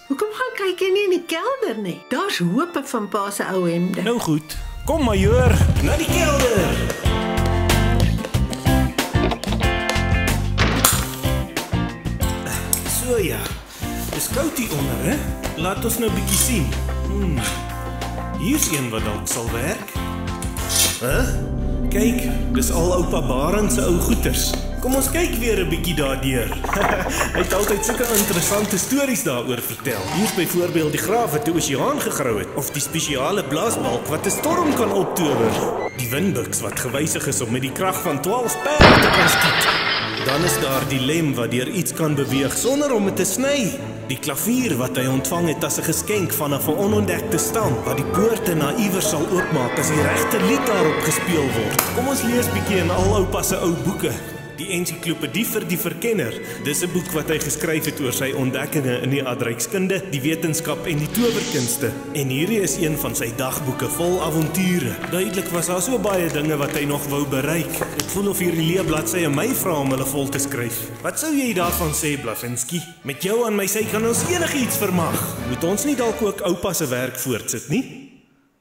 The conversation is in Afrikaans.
Hoekom gaan kyk jy nie in die kelder nie? Daar's hope van pa se ou hemde. Nou goed, kom majoor, na die kelder. So ja, dis koud hier onder, hè? Laat ons nou bietjie sien. Hier's een wat dalk sal werk. Kyk, dis al oupa Barend se ou goeters. Kom ons kyk weer 'n bietjie daardeur. Hy het altyd sulke interessante stories daaroor vertel. Hier's byvoorbeeld die graaf wat die oseaan gegrou het, of die spesiale blaasbalk wat 'n storm kan optower. Die windbuks wat gewysig is om met die krag van 12 perde te kan skiet. Dan is daar die lem wat deur iets kan beweeg sonder om dit te sny. Die klavier wat hy ontvang het as 'n geskenk vanaf 'n onontdekte stam wat die poorte na iewers sal oopmaak as die regte lied daarop gespeel word. Kom ons lees bietjie in al oupa se ou boeke. Die ensiklopedie vir die verkenner. Dis 'n boek wat hy geskryf het oor sy ontdekkinge in die aardrykskunde, die wetenskap en die towerkunste. En hierdie is een van sy dagboeke vol avonture. Duidelik was daar so baie dinge wat hy nog wou bereik. Dit voel of hierdie leë bladsye my vra om hulle vol te skryf. Wat sou jy daarvan sê, Blazinski? Met jou aan my sy kan ons enigiets vermag. Moet ons nie dalk ook oupa se werk voortsit nie?